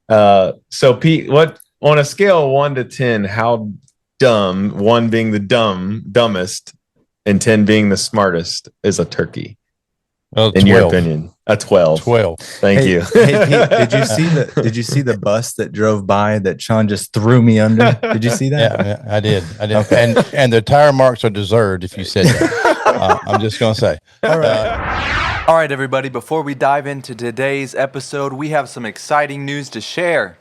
So Pete, what on a scale of 1 to 10, how dumb, 1 being the dumbest, and 10 being the smartest, is a turkey? Well, in 12. your opinion? A 12. 12. Thank you. Hey Pete, did you see the bus that drove by that Sean just threw me under? Did you see that? Yeah, I did. Okay. And the tire marks are deserved if you said that. I'm just going to say. All right. All right, everybody, before we dive into today's episode, we have some exciting news to share.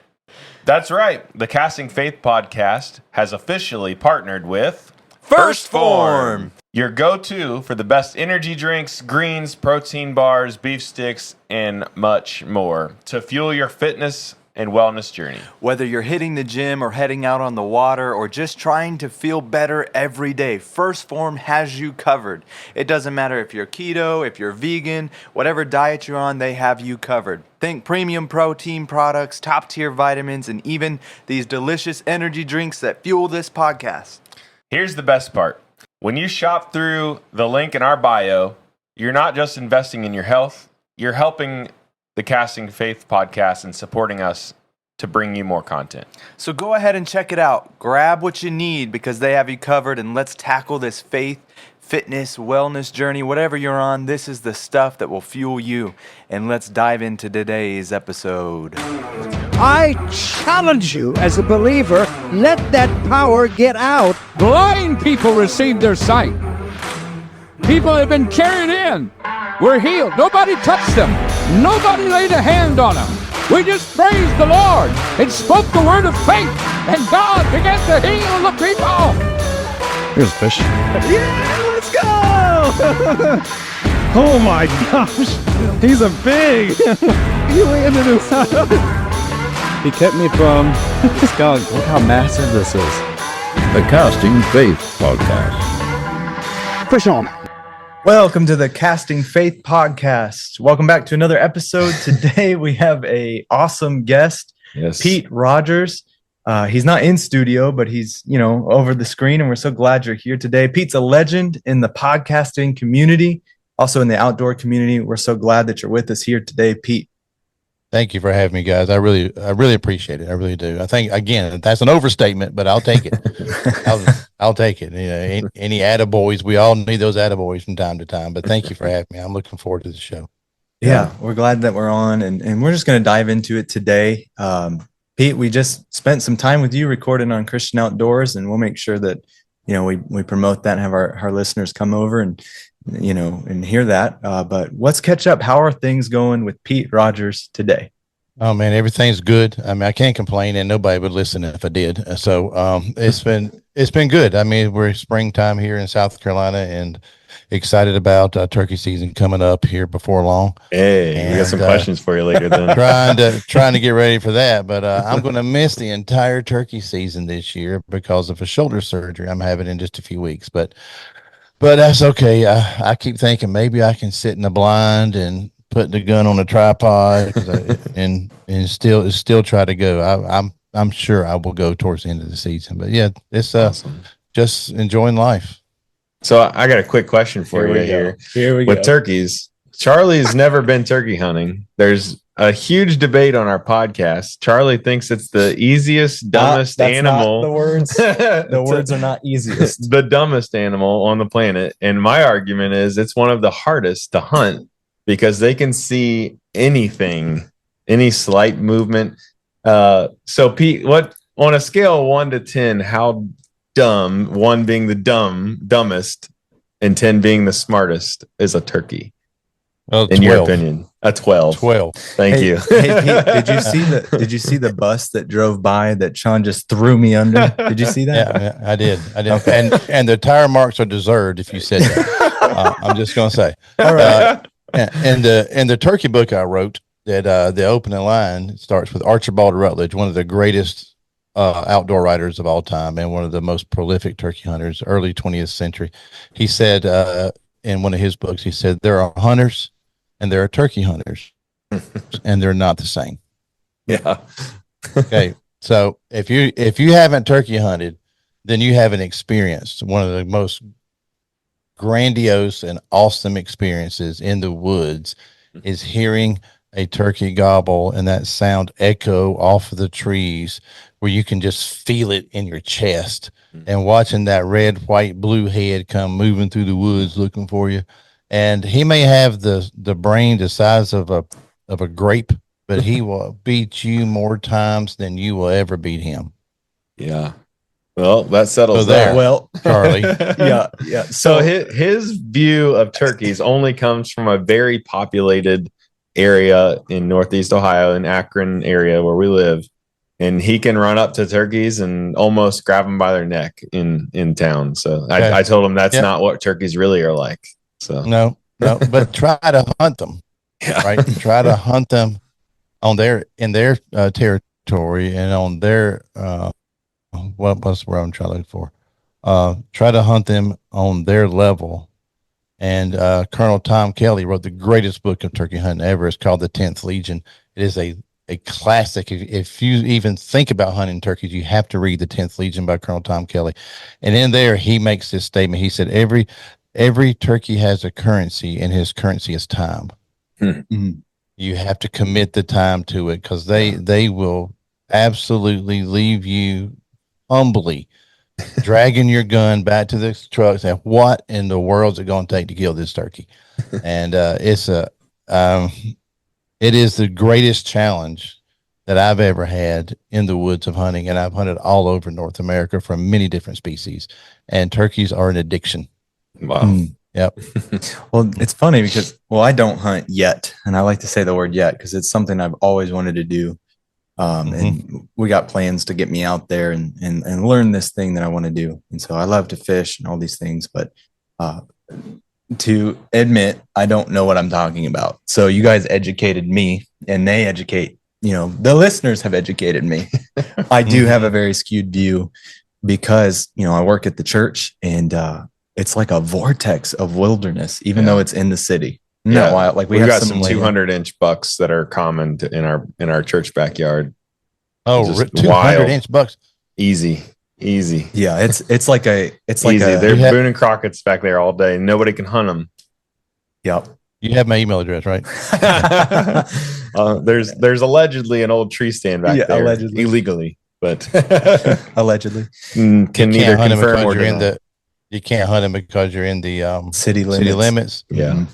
That's right. The Casting Faith podcast has officially partnered with First Form, your go-to for the best energy drinks, greens, protein bars, beef sticks, and much more to fuel your fitness and wellness journey. Whether you're hitting the gym or heading out on the water or just trying to feel better every day, First Form has you covered. It doesn't matter if you're keto, if you're vegan, whatever diet you're on, they have you covered. Think premium protein products, top-tier vitamins, and even these delicious energy drinks that fuel this podcast. Here's the best part. When you shop through the link in our bio, you're not just investing in your health, you're helping the Casting Faith podcast and supporting us to bring you more content. So go ahead and check it out. Grab what you need because they have you covered, and let's tackle this faith, fitness, wellness journey. Whatever you're on, this is the stuff that will fuel you. And let's dive into today's episode. I challenge you as a believer, let that power get out. Blind people received their sight. People have been carried in. We're healed. Nobody touched them. Nobody laid a hand on them. We just praised the Lord and spoke the word of faith, and God began to heal the people. Here's a fish. Yeah, let's go! Oh my gosh, he's a big. He landed inside. He kept me from Scott. Look how massive this is. The Casting Faith podcast. Push on. Welcome to the Casting Faith podcast. Welcome back to another episode. Today we have a awesome guest, Yes. Pete Rogers. He's not in studio, but he's, over the screen, and we're so glad you're here today. Pete's a legend in the podcasting community, also in the outdoor community. We're so glad that you're with us here today, Pete. Thank you for having me, guys. I really appreciate it. I really do. I think, again, that's an overstatement, but I'll take it. I'll take it. Any attaboys, we all need those attaboys from time to time, but thank you for having me. I'm looking forward to the show. Yeah, we're glad that we're on, and we're just going to dive into it today. Pete, we just spent some time with you recording on Christian Outdoors, and we'll make sure that, we promote that and have our listeners come over and hear that. But let's catch up. How are things going with Pete Rogers today? Oh man, everything's good. I mean, I can't complain, and nobody would listen if I did. So it's been good. I mean, we're springtime here in South Carolina, and excited about turkey season coming up here before long. Hey, we got some questions for you later then. trying to get ready for that, but I'm going to miss the entire turkey season this year because of a shoulder surgery I'm having in just a few weeks. But that's okay. I keep thinking maybe I can sit in the blind and put the gun on a tripod and still try to go. I'm sure I will go towards the end of the season. But yeah, it's awesome. Just enjoying life. So I got a quick question for you here. Here we With go. turkeys, Charlie's never been turkey hunting. There's a huge debate on our podcast. Charlie thinks it's the easiest, dumbest That's animal. not the words. The words are not easiest. The dumbest animal on the planet. And my argument is it's one of the hardest to hunt because they can see anything, any slight movement. So Pete, what on a scale of 1 to 10, how dumb, 1 being the dumbest, and 10 being the smartest, is a turkey? Well, in your opinion? A 12. 12. Thank you. Hey Pete, did you see the bus that drove by that Sean just threw me under? Did you see that? Yeah, I did. Okay. And the tire marks are deserved if you said that. I'm just going to say. All right. And the turkey book I wrote, that the opening line starts with Archibald Rutledge, one of the greatest outdoor writers of all time and one of the most prolific turkey hunters, early 20th century. He said in one of his books, he said, there are hunters and there are turkey hunters, and they're not the same. Yeah. Okay. So if you haven't turkey hunted, then you haven't experienced one of the most grandiose and awesome experiences in the woods is hearing a turkey gobble and that sound echo off of the trees where you can just feel it in your chest, and watching that red, white, blue head come moving through the woods looking for you. And he may have the brain the size of a grape, but he will beat you more times than you will ever beat him. Yeah. Well, that settles So there. that. Well, Charlie. yeah. So his view of turkeys only comes from a very populated area in Northeast Ohio, in Akron area where we live, and he can run up to turkeys and almost grab them by their neck in town. So Okay. I told him that's Yep. not what turkeys really are like. So No, but try to hunt them, yeah. right? Try to hunt them in their territory and on their what's the word I'm trying to look for? Try to hunt them on their level. And Colonel Tom Kelly wrote the greatest book of turkey hunting ever. It's called The 10th Legion. It is a classic. If you even think about hunting turkeys, you have to read The 10th Legion by Colonel Tom Kelly. And in there, he makes this statement. He said, every turkey has a currency, and his currency is time. You have to commit the time to it, because they will absolutely leave you humbly dragging your gun back to the truck, saying, "What in the world is it going to take to kill this turkey?" And it is the greatest challenge that I've ever had in the woods of hunting, and I've hunted all over North America from many different species. And turkeys are an addiction. Wow. Yep. Well, it's funny because, I don't hunt yet. And I like to say the word yet because it's something I've always wanted to do. And we got plans to get me out there and learn this thing that I want to do. And so I love to fish and all these things, but to admit, I don't know what I'm talking about. So you guys educated me, and they educate, the listeners have educated me. I do have a very skewed view because, I work at the church, and it's like a vortex of wilderness, even though it's in the city. Yeah, wild. Like we've got some land. 200-inch bucks that are common in our church backyard. Oh, Just 200-inch bucks. Easy. Yeah, it's like Easy. They're Boone and Crockett's back there all day. Nobody can hunt them. Yep. You have my email address, right? There's allegedly an old tree stand back there, allegedly. Illegally, but Allegedly can neither confirm or deny. You can't hunt them because you're in the city limits. Yeah.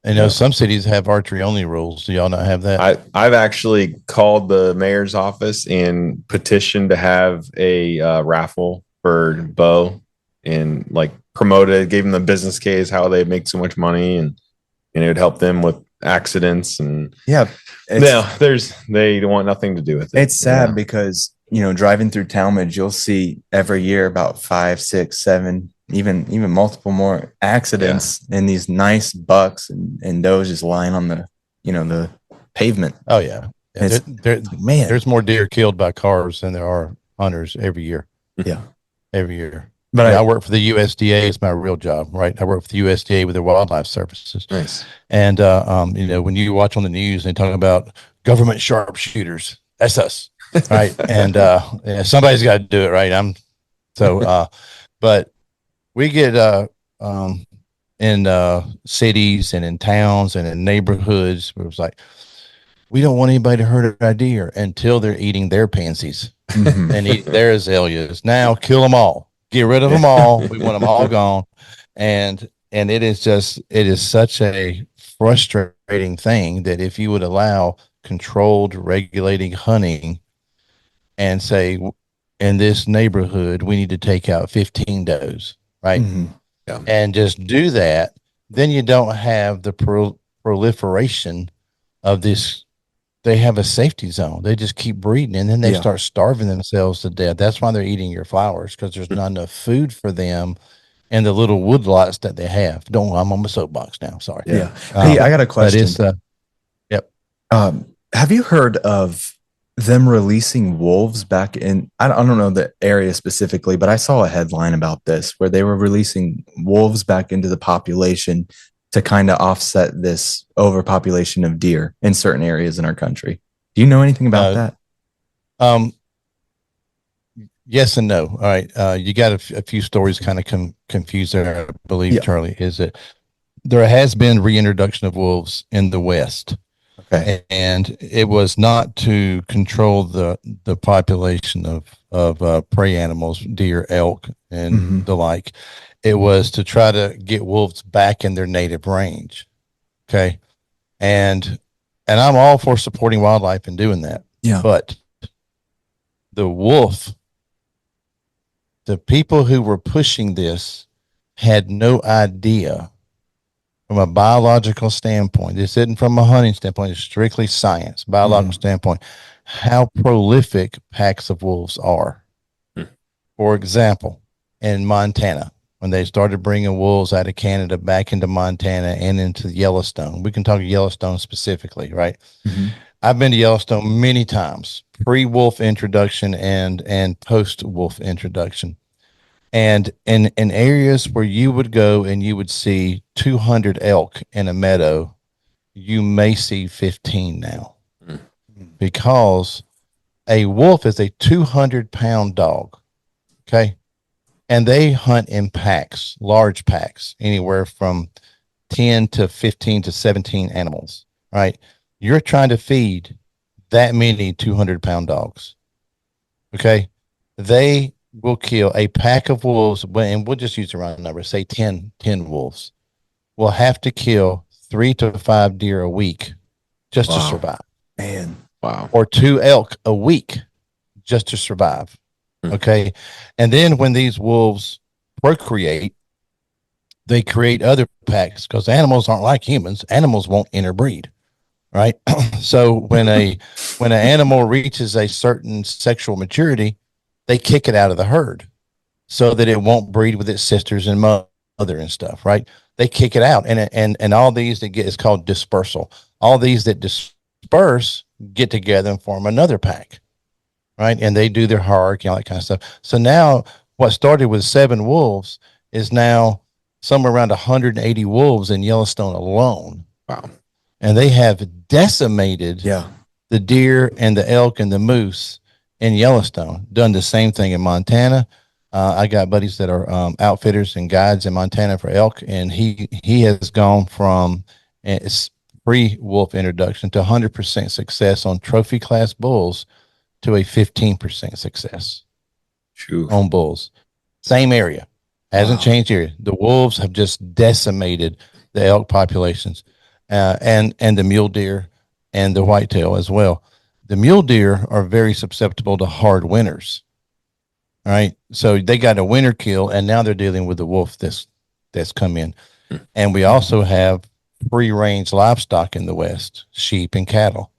I know some cities have archery only rules. Do y'all not have that? I've actually called the mayor's office and petitioned to have a raffle for bow, and like promoted, gave them the business case, how they make so much money, and it would help them with accidents. And they want nothing to do with it. It's sad because, driving through Talmadge, you'll see every year about 5, 6, 7, even multiple more accidents in these nice bucks and does just lying on the, the pavement. Oh yeah. Man, there's more deer killed by cars than there are hunters every year. Yeah. Every year. But I work for the USDA. It's my real job, right? I work for the USDA with their wildlife services. Nice. And, when you watch on the news and they talk about government sharpshooters, that's us. Right. And, somebody's got to do it. Right. But we get, in cities and in towns and in neighborhoods, it was like, we don't want anybody to hurt our deer until they're eating their pansies and eat their azaleas. Now kill them all. Get rid of them all. We want them all gone. And it is such a frustrating thing that if you would allow controlled, regulating hunting and say, in this neighborhood, we need to take out 15 does, right? Yeah. And just do that, then you don't have the proliferation of this. They have a safety zone. They just keep breeding, and then they start starving themselves to death. That's why they're eating your flowers, because there's not enough food for them and the little woodlots that they have. I'm on my soapbox now. Sorry. Yeah. Hey, I got a question. Yep. Have you heard of them releasing wolves back in, I don't know the area specifically, but I saw a headline about this where they were releasing wolves back into the population to kind of offset this overpopulation of deer in certain areas in our country. Do you know anything about that? Yes and no. All right. You got a few stories kind of confused there, I believe, Charlie, is that there has been reintroduction of wolves in the West. Okay. And it was not to control the population of prey animals, deer, elk, and Mhm. the like. It was to try to get wolves back in their native range. Okay. And I'm all for supporting wildlife and doing that. Yeah. But the wolf, the people who were pushing this had no idea from a biological standpoint. This isn't from a hunting standpoint, it's strictly science, biological standpoint, how prolific packs of wolves are. For example, in Montana, when they started bringing wolves out of Canada back into Montana and into Yellowstone, we can talk Yellowstone specifically, right? I've been to Yellowstone many times, pre-wolf introduction and post-wolf introduction. And in areas where you would go and you would see 200 elk in a meadow, you may see 15 now, because a wolf is a 200-pound dog. Okay. And they hunt in packs, large packs, anywhere from 10 to 15 to 17 animals, right? You're trying to feed that many 200-pound dogs. Okay. They will kill a pack of wolves, and we'll just use a round number, say 10 wolves, will have to kill 3 to 5 deer a week just to survive. Man. Wow. Or 2 elk a week just to survive. Okay. And then when these wolves procreate, they create other packs, because animals aren't like humans. Animals won't interbreed. Right. So when an animal reaches a certain sexual maturity, they kick it out of the herd so that it won't breed with its sisters and mother and stuff. Right. They kick it out. And all these that get is called dispersal. All these that disperse get together and form another pack. Right. And they do their hierarchy, all that kind of stuff. So now what started with 7 wolves is now somewhere around 180 wolves in Yellowstone alone. Wow. And they have decimated the deer and the elk and the moose in Yellowstone. Done the same thing in Montana. I got buddies that are outfitters and guides in Montana for elk, and he has gone from pre-wolf introduction to 100% success on trophy class bulls to a 15% success on bulls. Same area, hasn't changed area. The wolves have just decimated the elk populations, and the mule deer and the whitetail as well. The mule deer are very susceptible to hard winters. All right, so they got a winter kill, and now they're dealing with the wolf that's come in. And we also have free range livestock in the West, sheep and cattle.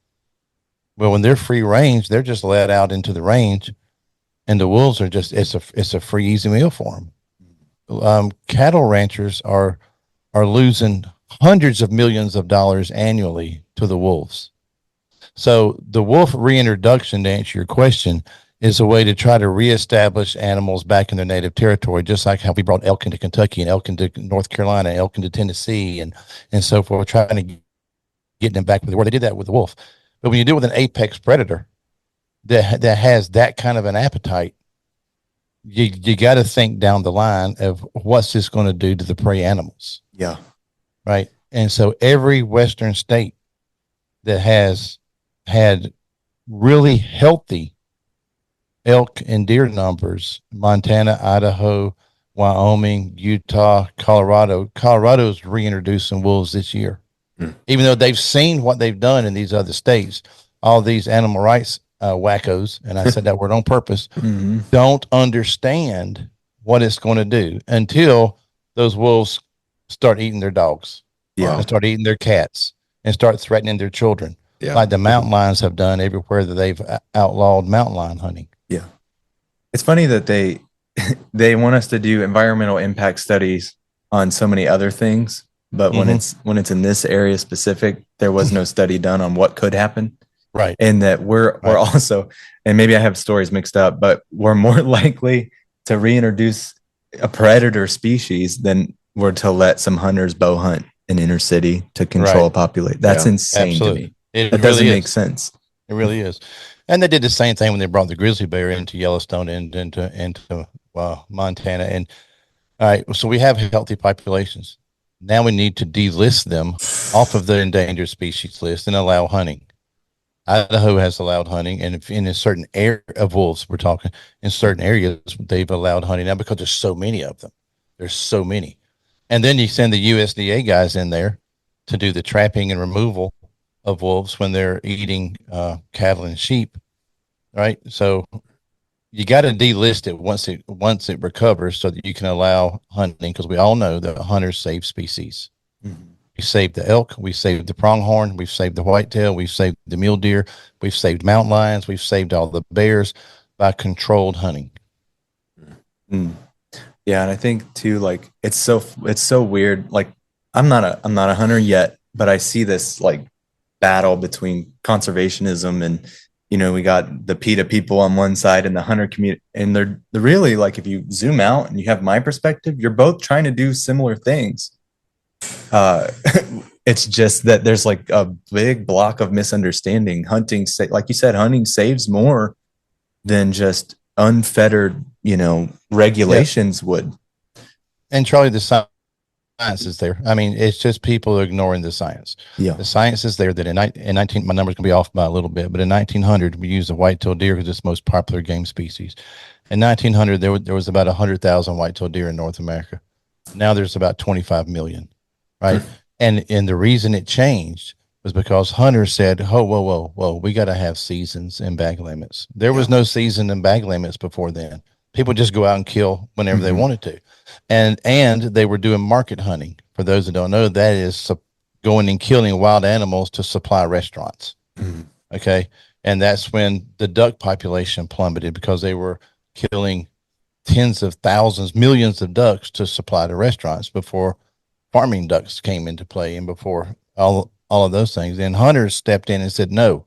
Well, when they're free range, they're just let out into the range, and the wolves are just, it's a free, easy meal for them. Cattle ranchers are losing hundreds of millions of dollars annually to the wolves. So the wolf reintroduction, to answer your question, is a way to try to reestablish animals back in their native territory, just like how we brought elk into Kentucky and elk into North Carolina, elk into Tennessee, and so forth, trying to get them back where they did that with the wolf. But when you do it with an apex predator that has that kind of an appetite, you got to think down the line of what's this going to do to the prey animals. Yeah. Right. And so every Western state that has had really healthy elk and deer numbers, Montana, Idaho, Wyoming, Utah, Colorado's reintroducing wolves this year. Even though they've seen what they've done in these other states, all these animal rights wackos, and I said that word on purpose, don't understand what it's going to do until those wolves start eating their dogs, and start eating their cats, and start threatening their children, like the mountain lions have done everywhere that they've outlawed mountain lion hunting. Yeah. It's funny that they want us to do environmental impact studies on so many other things, but when it's in this area specific, there was no study done on what could happen. Right. And that we're also, and maybe I have stories mixed up, but we're more likely to reintroduce a predator species than we're to let some hunters bow hunt in inner city to control a population. That's insane to me. It doesn't make sense. It really is. And they did the same thing when they brought the grizzly bear into Yellowstone and into Montana. And all right, so we have healthy populations. Now we need to delist them off of the endangered species list and allow hunting. Idaho has allowed hunting, and if in a certain area of wolves, we're talking in certain areas, they've allowed hunting now because there's so many of them. There's so many. And then you send the USDA guys in there to do the trapping and removal of wolves when they're eating cattle and sheep, right? So you got to delist it once it recovers so that you can allow hunting, because we all know that hunters save species. Mm-hmm. We saved the elk, we saved the pronghorn, we've saved the whitetail, we've saved the mule deer, we've saved mountain lions, we've saved all the bears by controlled hunting. Mm. Yeah, and I think too, like it's so weird. Like I'm not a hunter yet, but I see this like battle between conservationism and, you know, we got the PETA people on one side and the hunter community, and they're really, like, if you zoom out and you have my perspective, you're both trying to do similar things. It's just that there's like a big block of misunderstanding. Hunting, like you said, hunting saves more than just unfettered, you know, regulations would. And Charlie, the science is there. I mean, it's just people ignoring the science. Yeah, the science is there that in 19, my number's gonna be off by a little bit, but in 1900 we used the white-tailed deer because it's the most popular game species. In 1900 there was about 100,000 white-tailed deer in North America. Now there's about 25 million. Right. And the reason it changed was because hunters said, oh, whoa, we got to have seasons and bag limits. There was no season and bag limits before then. People just go out and kill whenever they wanted to. And they were doing market hunting. For those that don't know, that is going and killing wild animals to supply restaurants. Okay. And that's when the duck population plummeted, because they were killing tens of thousands, millions of ducks to supply to restaurants before farming ducks came into play and before all of those things. And hunters stepped in and said, no,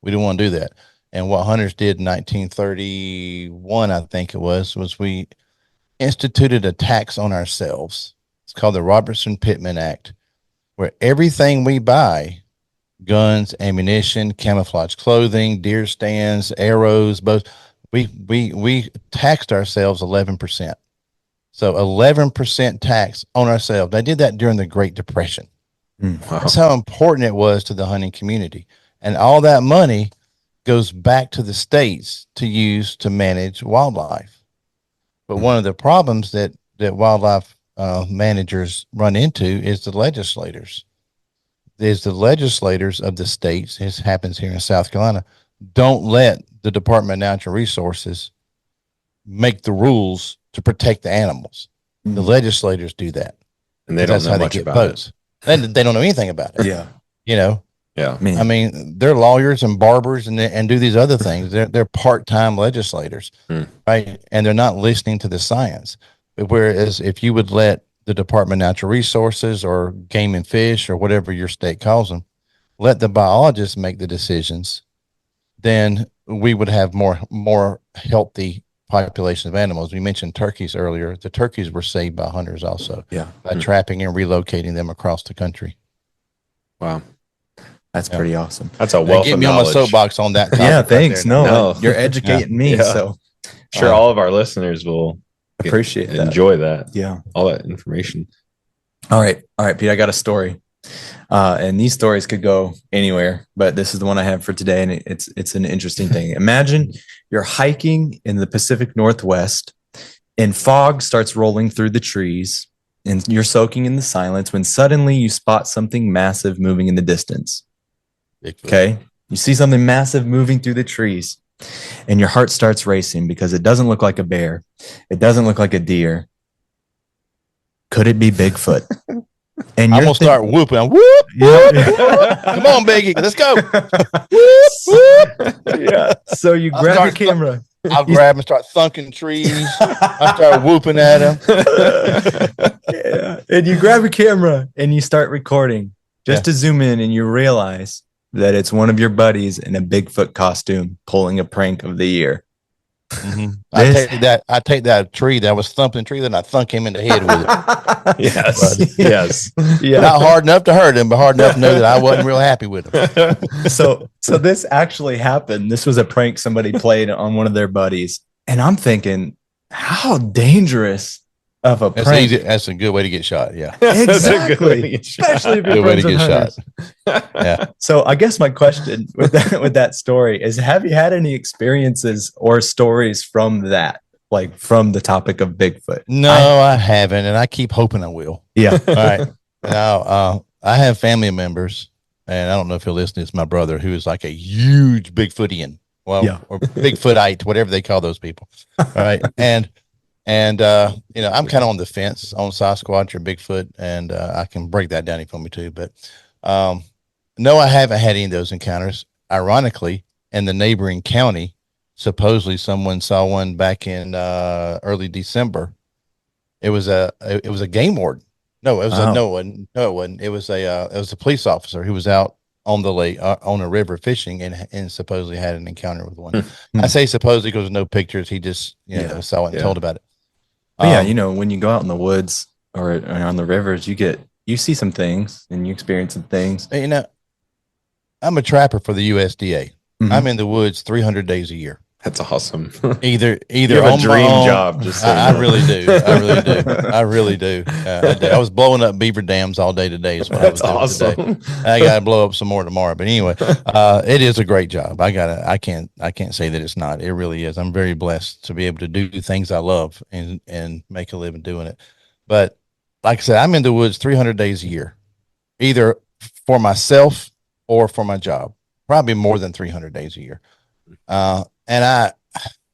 we don't want to do that. And what hunters did in 1931, I think it was we instituted a tax on ourselves. It's called the Robertson-Pittman Act, where everything we buy, guns, ammunition, camouflage clothing, deer stands, arrows, bows, we taxed ourselves 11%. So 11% tax on ourselves. They did that during the Great Depression. Wow. That's how important it was to the hunting community. And all that money goes back to the states to use to manage wildlife. But one of the problems that wildlife managers run into is the legislators. Is the legislators of the states, this happens here in South Carolina, don't let the Department of Natural Resources make the rules to protect the animals. The legislators do that. And they don't know much about it. They don't know anything about it. Yeah. You know? Yeah. I mean, they're lawyers and barbers and do these other things. They're part-time legislators, right? And they're not listening to the science. But whereas if you would let the Department of Natural Resources or Game and Fish or whatever your state calls them, let the biologists make the decisions, then we would have more healthy population of animals. We mentioned turkeys earlier. The turkeys were saved by hunters also, by trapping and relocating them across the country. Wow. That's pretty awesome. That's a wealth Get of me knowledge. on my soapbox on that. Yeah, thanks. Right no, you're educating me. Yeah. So sure, all of our listeners will appreciate that. Enjoy that. Yeah. All that information. All right, Pete, I got a story. And these stories could go anywhere, but this is the one I have for today. And it's an interesting thing. Imagine you're hiking in the Pacific Northwest and fog starts rolling through the trees and you're soaking in the silence when suddenly you spot something massive moving in the distance. Okay. You see something massive moving through the trees and your heart starts racing because it doesn't look like a bear. It doesn't look like a deer. Could it be Bigfoot? And I'm gonna start whooping. Whoop, whoop, whoop. Come on, Biggie, let's go. Whoop, whoop. Yeah. So you grab your camera. I'll grab and start thunking trees. I start whooping at them. Yeah. And you grab your camera and you start recording just to zoom in, and you realize that it's one of your buddies in a Bigfoot costume pulling a prank of the year. Mm-hmm. I take that tree that was thumping tree, then I thunk him in the head with it. Yes. Yeah. Not hard enough to hurt him, but hard enough to know that I wasn't real happy with him. So this actually happened. This was a prank somebody played on one of their buddies. And I'm thinking, how dangerous of a That's prank. easy. That's a good way to get shot. Yeah. That's a good way to Exactly. get shot. Especially if you're Good way to friends with get hunters. shot. Yeah. So I guess my question with that story is, have you had any experiences or stories from that, like from the topic of Bigfoot? No, I haven't, and I keep hoping I will. Yeah. All right. Now, I have family members, and I don't know if you'll listen to this, my brother, who is like a huge Bigfootian. Well, Yeah. or Bigfootite, whatever they call those people. All right. And I'm kind of on the fence on Sasquatch or Bigfoot, and I can break that down if you want me to. But no, I haven't had any of those encounters. Ironically, in the neighboring county, supposedly someone saw one back in early December. It was a game warden. No, it was Wow. it wasn't. It was a police officer who was out on the lake on a river fishing and supposedly had an encounter with one. I say supposedly because there's no pictures. He just saw it and told about it. But yeah, when you go out in the woods or on the rivers, you see some things and you experience some things. I'm a trapper for the USDA. Mhm. I'm in the woods 300 days a year. That's awesome. Either You have a on my dream own- job. Just so I you know. really do. I really do. I was blowing up beaver dams all day today. Is what That's I was doing today. awesome. I got to blow up some more tomorrow. But anyway, it is a great job. I can't say that it's not. It really is. I'm very blessed to be able to do things I love and make a living doing it. But like I said, I'm in the woods 300 days a year, either for myself or for my job. Probably more than 300 days a year. And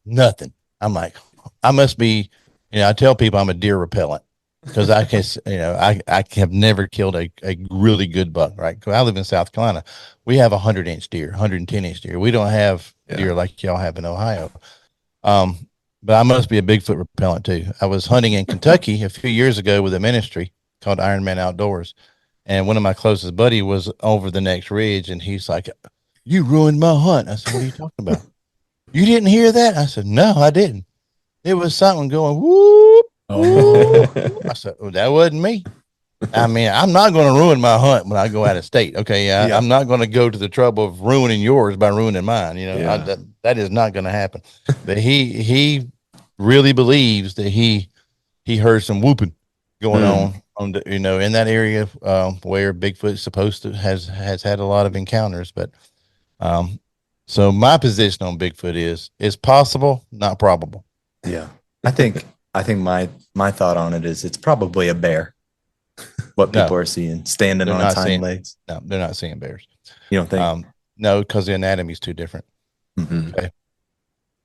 nothing. I'm like, I must be, I tell people I'm a deer repellent because I can, I have never killed a really good buck, right? 'Cause I live in South Carolina. We have 100-inch deer, 110-inch deer. We don't have deer like y'all have in Ohio. But I must be a Bigfoot repellent too. I was hunting in Kentucky a few years ago with a ministry called Iron Man Outdoors. And one of my closest buddy was over the next ridge and he's like, "You ruined my hunt." I said, "What are you talking about?" "You didn't hear that?" I said, "No, I didn't. It was something going whoop." I said, "Oh, that wasn't me." I mean, I'm not going to ruin my hunt when I go out of state. Okay. I'm not going to go to the trouble of ruining yours by ruining mine. That is not going to happen. But he really believes that he heard some whooping going on the, in that area where Bigfoot is supposed to has had a lot of encounters. But so my position on Bigfoot is possible, not probable. Yeah. I think my thought on it is it's probably a bear. What people are seeing standing on its hind legs. No, they're not seeing bears. You don't think? No, because the anatomy is too different. Mhm. Okay.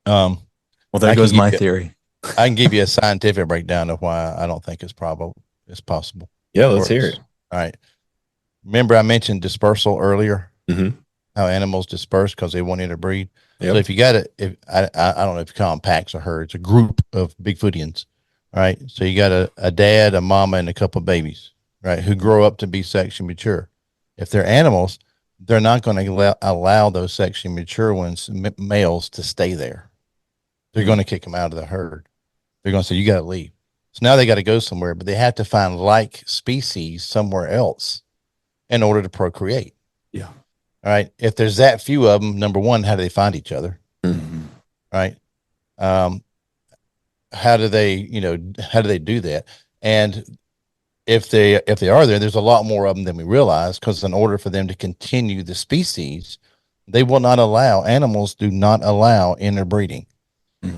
Well, there goes my theory. I can give you a scientific breakdown of why I don't think it's probable. It's possible. Yeah, let's hear it. All right. Remember I mentioned dispersal earlier? Mhm. How animals disperse because they want to breed. Yep. So if you got I don't know if you call them packs or herds, a group of Bigfootians. All right. So you got a dad, a mama, and a couple of babies, right, who grow up to be sexually mature. If they're animals, they're not going to allow those sexually mature ones, males, to stay there. They're going to kick them out of the herd. They're going to say, "You got to leave." So now they got to go somewhere, but they have to find like species somewhere else in order to procreate. Yeah. All right. If there's that few of them, number one, how do they find each other? Mhm. Right. How do they do that? And if they are there's a lot more of them than we realize, because in order for them to continue the species, they will not allow, animals do not allow interbreeding.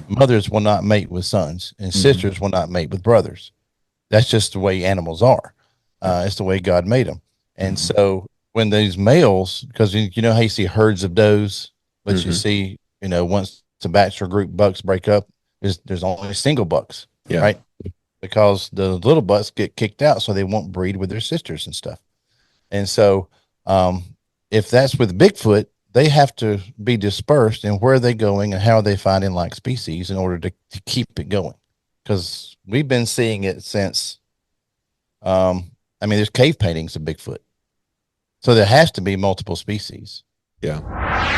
Mothers will not mate with sons, and sisters will not mate with brothers. That's just the way animals are. It's the way God made them. And so when these males, because you know how you see herds of does, but you see, once the bachelor group bucks break up, there's only single bucks, right? Because the little bucks get kicked out, so they won't breed with their sisters and stuff. And so if that's with Bigfoot, they have to be dispersed, and where are they going and how are they finding like species in order to keep it going? Because we've been seeing it since, there's cave paintings of Bigfoot. So there has to be multiple species. Yeah.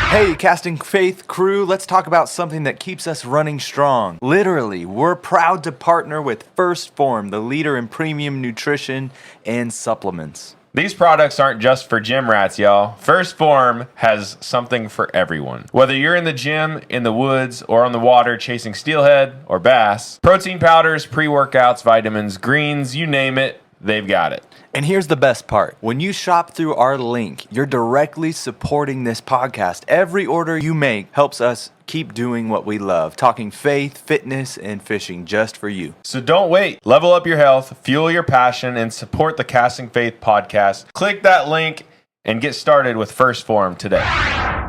Hey, Casting Faith crew, let's talk about something that keeps us running strong. Literally, we're proud to partner with First Form, the leader in premium nutrition and supplements. These products aren't just for gym rats, y'all. First Form has something for everyone. Whether you're in the gym, in the woods, or on the water chasing steelhead or bass, protein powders, pre-workouts, vitamins, greens, you name it, they've got it. And here's the best part. When you shop through our link, you're directly supporting this podcast. Every order you make helps us keep doing what we love, talking faith, fitness, and fishing just for you. So don't wait. Level up your health, fuel your passion, and support the Casting Faith podcast. Click that link and get started with First Form today.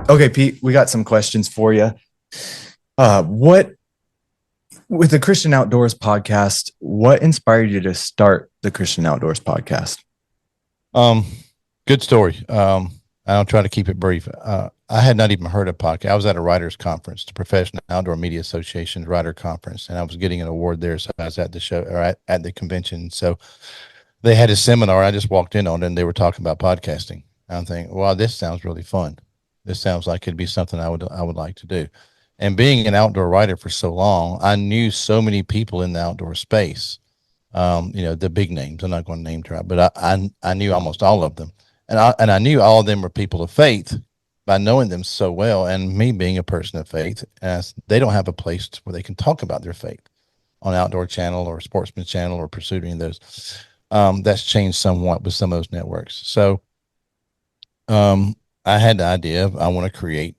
Okay, Pete, we got some questions for you. With the Christian Outdoors podcast, what inspired you to start the Christian Outdoors podcast? Good story. I'll try to keep it brief. I had not even heard of podcast. I was at a writers conference, the Professional Outdoor Media Association's writer conference, and I was getting an award there. So I was at the show or at the convention. So they had a seminar. I just walked in on it and they were talking about podcasting. I'm thinking, wow, this sounds really fun. This sounds like it'd be something I would like to do. And being an outdoor writer for so long, I knew so many people in the outdoor space. The big names. I'm not going to name drop, but I knew almost all of them, and I knew all of them were people of faith by knowing them so well. And me being a person of faith, they don't have a place where they can talk about their faith on Outdoor Channel or Sportsman Channel or pursuing those. That's changed somewhat with some of those networks. So, I had the idea of I want to create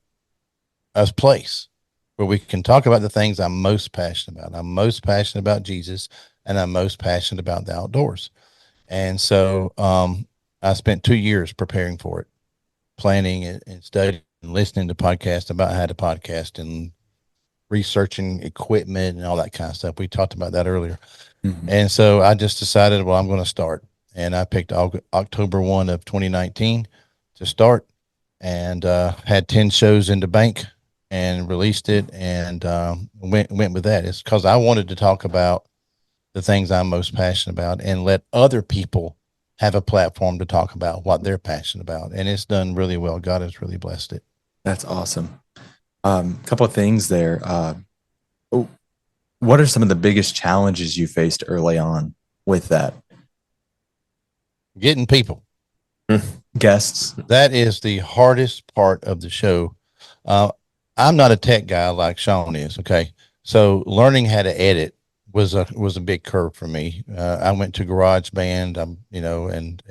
a place where we can talk about the things I'm most passionate about. I'm most passionate about Jesus, and I'm most passionate about the outdoors. And so I spent 2 years preparing for it, planning and studying and listening to podcasts about how to podcast and researching equipment and all that kind of stuff. We talked about that earlier. Mm-hmm. And so I just decided, well, I'm going to start. And I picked October 1 of 2019 to start, and had 10 shows in the bank and released it, and went with that. It's because I wanted to talk about the things I'm most passionate about and let other people have a platform to talk about what they're passionate about. And it's done really well. God has really blessed it. That's awesome. Couple of things there. What are some of the biggest challenges you faced early on with that? Getting people. Guests. That is the hardest part of the show. I'm not a tech guy like Sean is. Okay. So learning how to edit was a big curve for me. I went to GarageBand,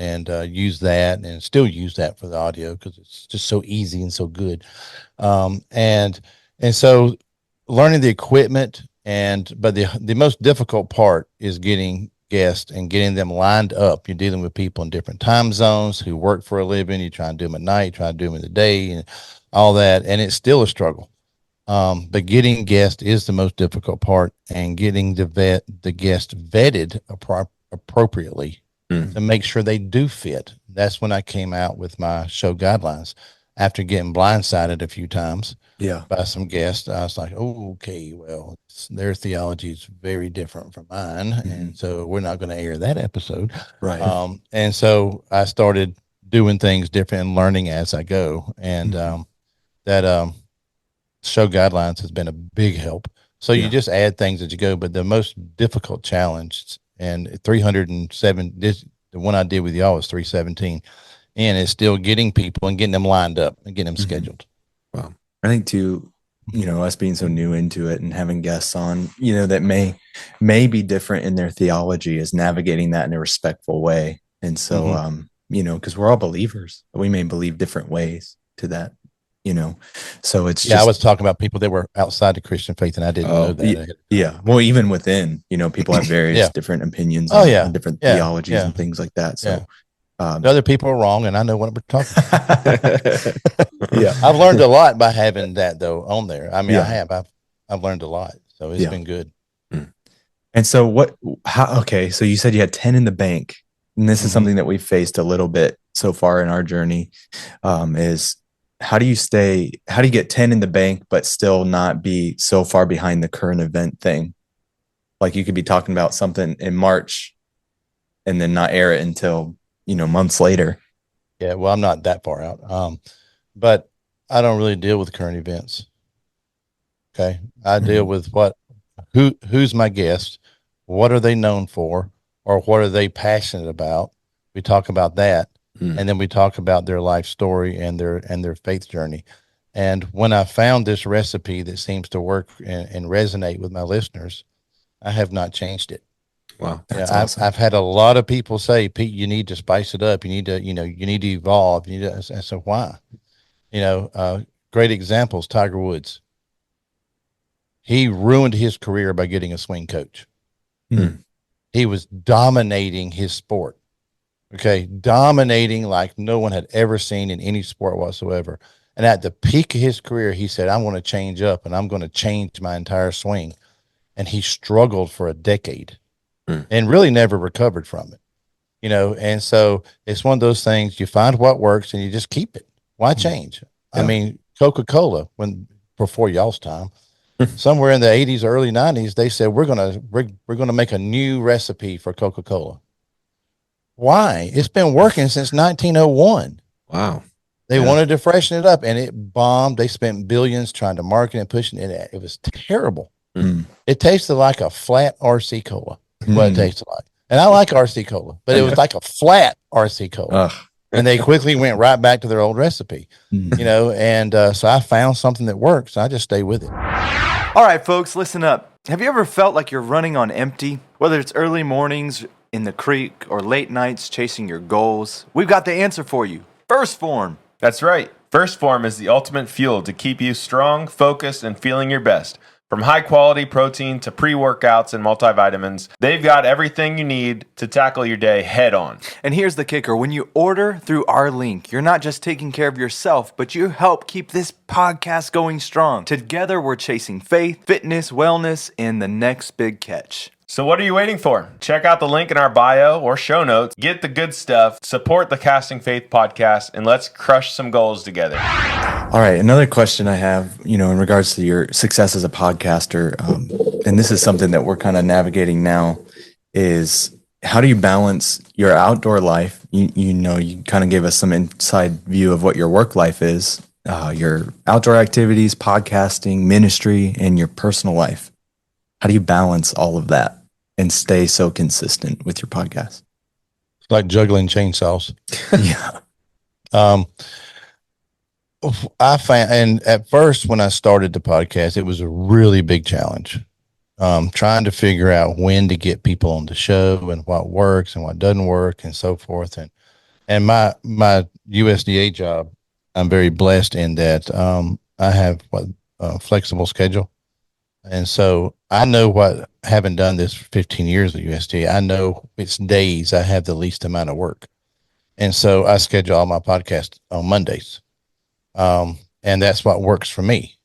and used that and still use that for the audio because it's just so easy and so good. And so learning the equipment but the most difficult part is getting guests and getting them lined up. You're dealing with people in different time zones who work for a living. You try and do them at night, try to do them in the day, and all that. And it's still a struggle. But getting guests is the most difficult part, and getting the guest vetted appropriately to make sure they do fit. That's when I came out with my show guidelines after getting blindsided a few times by some guests. I was like, oh, okay, well, their theology is very different from mine. Mm-hmm. And so we're not going to air that episode. Right. And so I started doing things different and learning as I go. And that show guidelines has been a big help. So you just add things as you go. But the most difficult challenge, and 307, the one I did with y'all was 317. And it's still getting people and getting them lined up and getting them scheduled. Wow. I think too, us being so new into it and having guests on, that may be different in their theology, is navigating that in a respectful way. And so, because we're all believers, we may believe different ways to that, so it's I was talking about people that were outside the Christian faith, and I didn't know that. Yeah. Well, even within, people have various different opinions and different theologies and things like that. So, the other people are wrong, and I know what we're talking about. I've learned a lot by having that though on there. I mean, I've learned a lot, so it's been good. And so so you said you had 10 in the bank, and this is something that we've faced a little bit so far in our journey, is how do you get 10 in the bank, but still not be so far behind the current event thing? Like you could be talking about something in March and then not air it until, months later. Yeah. Well, I'm not that far out. But I don't really deal with current events. Okay. I deal with who's my guest? What are they known for? Or what are they passionate about? We talk about that. And then we talk about their life story and their faith journey. And when I found this recipe that seems to work and resonate with my listeners, I have not changed it. Wow. That's Yeah, awesome. I've had a lot of people say, Pete, you need to spice it up. You need to, you need to evolve. You need to, I said, why? Great examples, Tiger Woods. He ruined his career by getting a swing coach. He was dominating his sport. Okay. Dominating like no one had ever seen in any sport whatsoever. And at the peak of his career, he said, I'm going to change up and I'm going to change my entire swing. And he struggled for a decade and really never recovered from it, And so it's one of those things, you find what works and you just keep it. Why change? Yeah. I mean, Coca-Cola, before y'all's time, somewhere in the 80s, early 90s, they said, we're going to make a new recipe for Coca-Cola. Why? It's been working since 1901. Wow. They wanted to freshen it up and it bombed. They spent billions trying to market and pushing it. It was terrible. It tasted like a flat RC Cola, what it tasted like. And I like RC Cola, but it was like a flat RC Cola. And they quickly went right back to their old recipe, and so I found something that works. I just stay with it. All right, folks, listen up. Have you ever felt like you're running on empty? Whether it's early mornings in the creek or late nights chasing your goals, we've got the answer for you. First Form. That's right. First Form is the ultimate fuel to keep you strong, focused, and feeling your best. From high-quality protein to pre-workouts and multivitamins, they've got everything you need to tackle your day head-on. And here's the kicker. When you order through our link, you're not just taking care of yourself, but you help keep this podcast going strong. Together, we're chasing faith, fitness, wellness, and the next big catch. So what are you waiting for? Check out the link in our bio or show notes. Get the good stuff, support the Casting Faith podcast, and let's crush some goals together. All right. Another question I have, in regards to your success as a podcaster, and this is something that we're kind of navigating now, is how do you balance your outdoor life? You kind of gave us some inside view of what your work life is, your outdoor activities, podcasting, ministry, and your personal life. How do you balance all of that and stay so consistent with your podcast? It's like juggling chainsaws. Yeah. I found, and at first when I started the podcast, it was a really big challenge. Trying to figure out when to get people on the show and what works and what doesn't work and so forth. And my USDA job, I'm very blessed in that I have a flexible schedule. And so I know what, having done this for 15 years at USDA, I know it's days I have the least amount of work. And so I schedule all my podcasts on Mondays. And that's what works for me.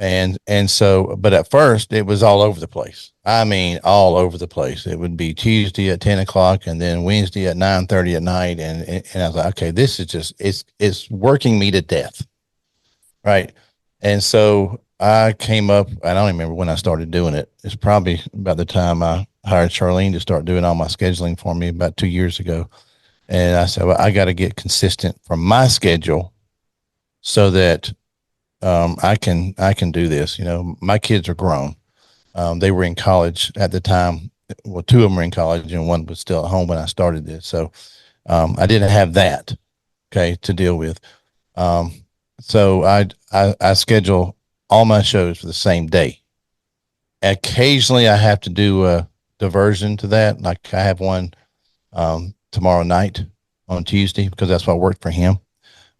And so, but at first it was all over the place. I mean, all over the place. It would be Tuesday at 10 o'clock and then Wednesday at 9:30 at night. And I was like, okay, this is just, it's working me to death. Right. And so I came up, I don't even remember when I started doing it. It's probably about the time I hired Charlene to start doing all my scheduling for me about 2 years ago. And I said, well, I got to get consistent from my schedule so that I can do this. My kids are grown. They were in college at the time. Well, two of them were in college and one was still at home when I started this. So I didn't have that, to deal with. So I schedule all my shows for the same day. Occasionally I have to do a diversion to that. Like I have one tomorrow night on Tuesday because that's what worked for him.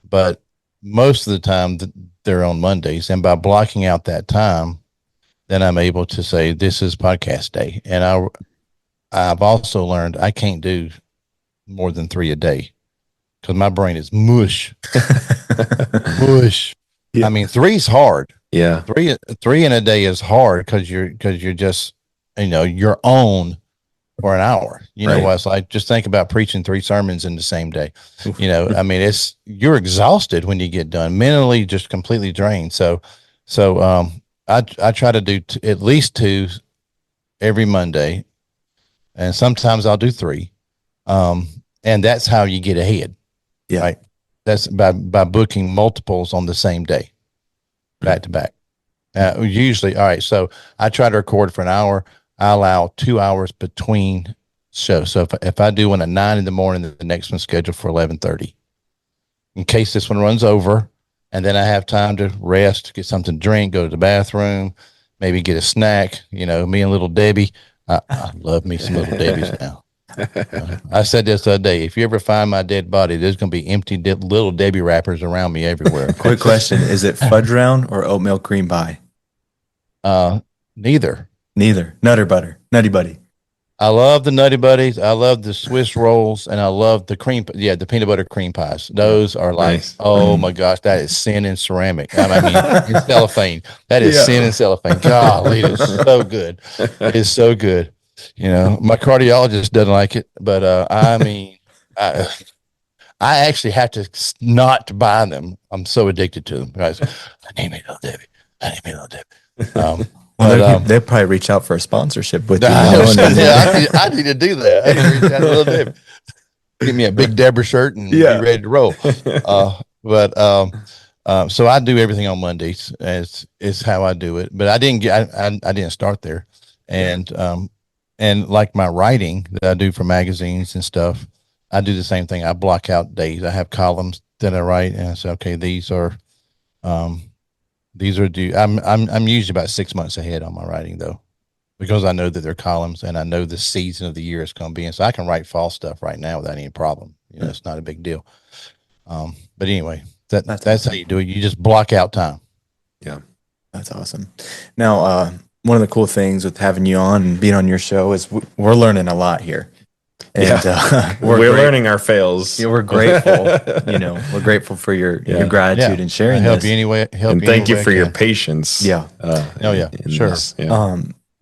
But most of the time they're on Mondays. And by blocking out that time, then I'm able to say, this is podcast day. And I've also learned I can't do more than 3 a day because my brain is mush. Mush. Yeah. I mean, 3's hard. Yeah. Three in a day is hard because you're just, your own for an hour. Right. What it's like. Just think about preaching 3 sermons in the same day. I mean, you're exhausted when you get done, mentally just completely drained. So I try to do at least 2 every Monday, and sometimes I'll do 3. And that's how you get ahead. Yeah. Right. That's by booking multiples on the same day, back to back. Usually, all right. So I try to record for an hour. I allow 2 hours between show. So if I do one at 9 in the morning, the next one's scheduled for 11:30. In case this one runs over, and then I have time to rest, get something to drink, go to the bathroom, maybe get a snack. You know, me and Little Debbie. I love me some Little Debbie's now. I said this the other day. If you ever find my dead body, there's going to be empty Little Debbie wrappers around me everywhere. Quick question: is it fudge round or oatmeal cream pie? Neither. Neither. Nutter butter. Nutty buddy. I love the Nutty Buddies. I love the Swiss rolls, and I love the the peanut butter cream pies. Those are like, Nice. oh my gosh, that is sin in ceramic. I mean, in cellophane. That is sin in cellophane. Golly, it is so good. It is so good. You know, my cardiologist doesn't like it, but I mean, I actually have to not buy them. I'm so addicted to them. Guys, I need me a Little Debbie. I need me a Little Debbie. They'll probably reach out for a sponsorship with you. I need to do that. I need to reach out to Little Debbie. Get me a big Deborah shirt and be ready to roll. So I do everything on Mondays. Is how I do it. But I didn't start there, and like my writing that I do for magazines and stuff, I do the same thing. I block out days. I have columns that I write, and I say, okay, these are due. I'm usually about 6 months ahead on my writing though, because I know that they're columns and I know the season of the year is going to be. And so I can write fall stuff right now without any problem. You know, it's not a big deal. But anyway, that's how you do it. You just block out time. Yeah, that's awesome. Now, one of the cool things with having you on and being on your show is we're learning a lot here. And we're learning our fails. Yeah, we're grateful. We're grateful for your gratitude and sharing. Help this. you anyway. And thank you for your patience. Yeah. Sure.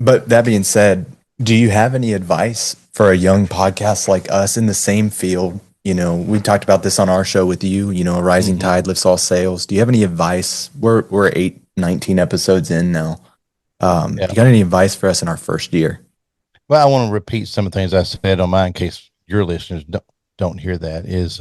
But that being said, do you have any advice for a young podcast like us in the same field? You know, we talked about this on our show with you. You know, a rising tide lifts all sails. Do you have any advice? We're 19 episodes in now. You got any advice for us in our first year? Well, I want to repeat some of the things I said on mine in case your listeners don't hear that. Is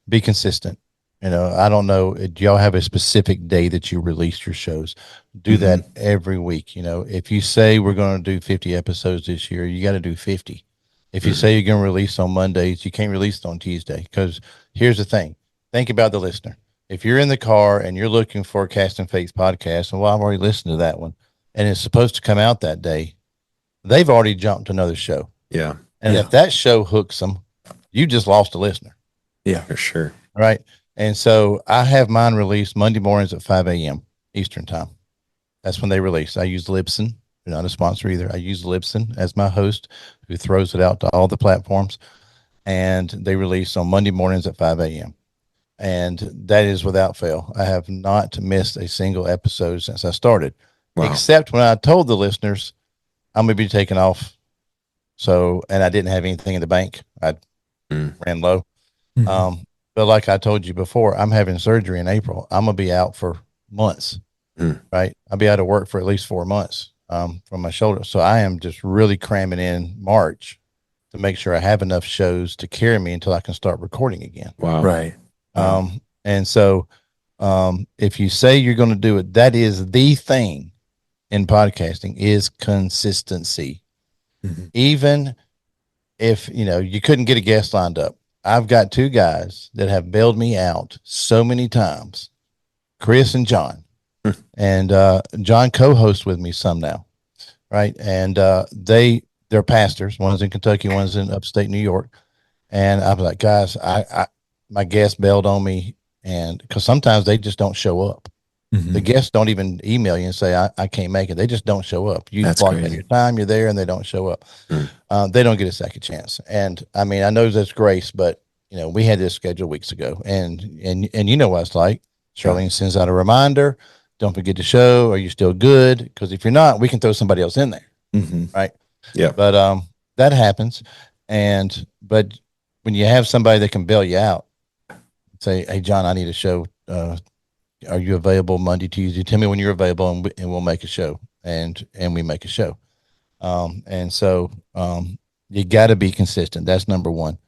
be consistent. You know, I don't know. Do y'all have a specific day that you release your shows? Do that every week. You know, if you say we're going to do 50 episodes this year, you got to do 50. If you say you're going to release on Mondays, you can't release it on Tuesday. Because here's the thing. Think about the listener. If you're in the car and you're looking for a Casting Faith podcast, and well, I've already listened to that one, and it's supposed to come out that day, they've already jumped to another show. Yeah. And if that show hooks them, you just lost a listener. Yeah, for sure. Right. And so I have mine released Monday mornings at 5 a.m. Eastern time. That's when they release. I use Libsyn. They're not a sponsor either. I use Libsyn as my host who throws it out to all the platforms. And they release on Monday mornings at 5 a.m. And that is without fail. I have not missed a single episode since I started, except when I told the listeners I'm going to be taking off. So, and I didn't have anything in the bank. I ran low. But like I told you before, I'm having surgery in April. I'm going to be out for months, right? I'll be out of work for at least 4 months from my shoulder. So I am just really cramming in March to make sure I have enough shows to carry me until I can start recording again. Wow. Right. And so if you say you're going to do it, that is the thing in podcasting is consistency. Even if, you know, you couldn't get a guest lined up. I've got 2 guys that have bailed me out so many times, Chris and John. And John co-hosts with me some now, right? And they're pastors. One's in Kentucky, one's in upstate New York. And I'm like, guys, my guest bailed on me, and because sometimes they just don't show up. The guests don't even email you and say, I can't make it. They just don't show up. You block in your time, you're there, and they don't show up. They don't get a second chance. And I mean, I know that's grace, but you know, we had this scheduled weeks ago, and you know what it's like. Charlene sends out a reminder. Don't forget to show. Are you still good? Because if you're not, we can throw somebody else in there. Right. Yeah. But that happens. But when you have somebody that can bail you out, say, hey, John, I need a show. Are you available Monday, Tuesday? Tell me when you're available, and we'll make a show. And we make a show. And so you got to be consistent. That's number one.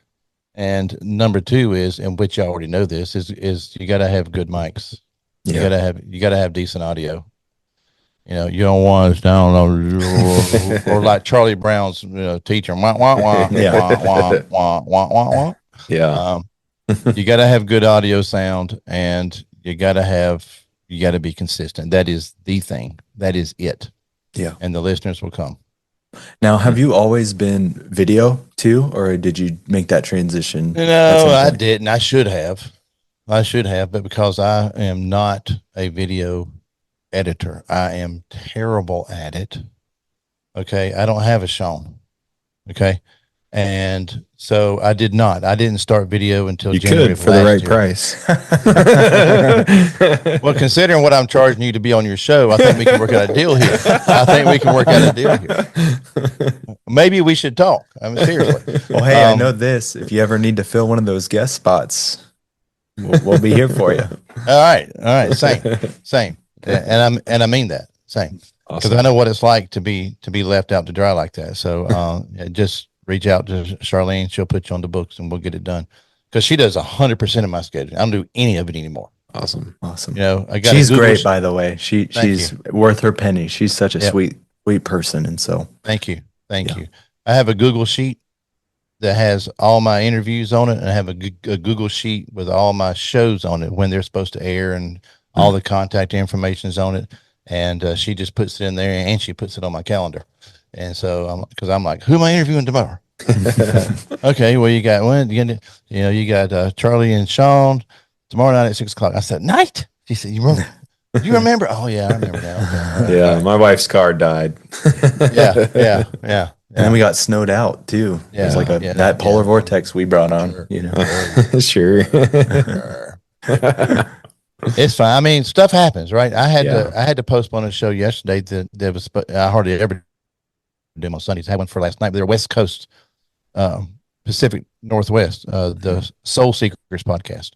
And number 2 is, and which you already know this, is you got to have good mics. You got to have decent audio. You know, you don't want us down or like Charlie Brown's teacher. Wah, wah, wah, Yeah. wah, wah, wah, wah, wah. Yeah. You got to have good audio sound, and you got to be consistent. That is the thing. That is it. Yeah. And the listeners will come. Now, have you always been video too, or did you make that transition? No, I didn't. I should have, but because I am not a video editor, I am terrible at it. Okay. I don't have a Sean. Okay. And so I didn't start video until You January could of for the last right year. price. Well, considering what I'm charging you to be on your show, I think we can work out a deal here. Maybe we should talk. I mean, seriously. Well, hey, I know this. If you ever need to fill one of those guest spots, we'll be here for you. All right. Same. And I mean that same. Because I know what it's like to be left out to dry like that. So just reach out to Charlene. She'll put you on the books and we'll get it done. Because she does 100% of my schedule. I don't do any of it anymore. Awesome. You know, she's great, by the way. She's worth her penny. She's such a Yep. sweet person. And so Thank you. I have a Google sheet that has all my interviews on it, and I have a Google sheet with all my shows on it when they're supposed to air, and all the contact information is on it. And she just puts it in there, and she puts it on my calendar. And so I'm like, who am I interviewing tomorrow? Okay, well, you got you got Charlie and Sean tomorrow night at 6:00. I said, night? She said, you remember? Oh yeah, I remember now. Okay. Yeah, my wife's car died. Yeah. And then we got snowed out too. It was like that polar vortex we brought on. Sure. You know, Sure. It's fine. I mean, stuff happens, right? I had Yeah. to postpone a show yesterday that was, I hardly ever do them on Sundays. I had one for last night, but they're West Coast, Pacific Northwest, the Soul Seekers podcast.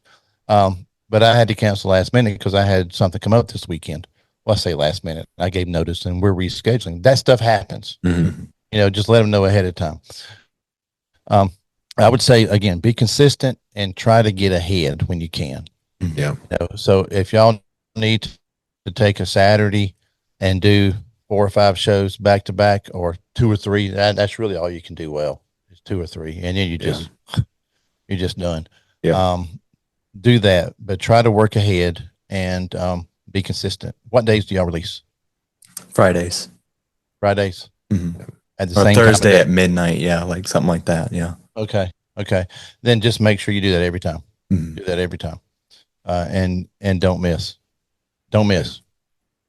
But I had to cancel last minute because I had something come up this weekend. Well, I say last minute. I gave notice and we're rescheduling. That stuff happens. Mm-hmm. You know, just let them know ahead of time. I would say, again, be consistent and try to get ahead when you can. Yeah. You know, so if y'all need to take a Saturday and do 4 or 5 shows back to back, or 2 or 3, that's really all you can do well. It's 2 or 3. And then you're just done. Yeah. Do that, but try to work ahead and be consistent. What days do y'all release? Fridays. Mm-hmm. At the Or same Thursday time at midnight. Yeah, like something like that. Yeah. Okay. Then just make sure you do that every time. Mhm. Do that every time. And don't miss. Don't miss.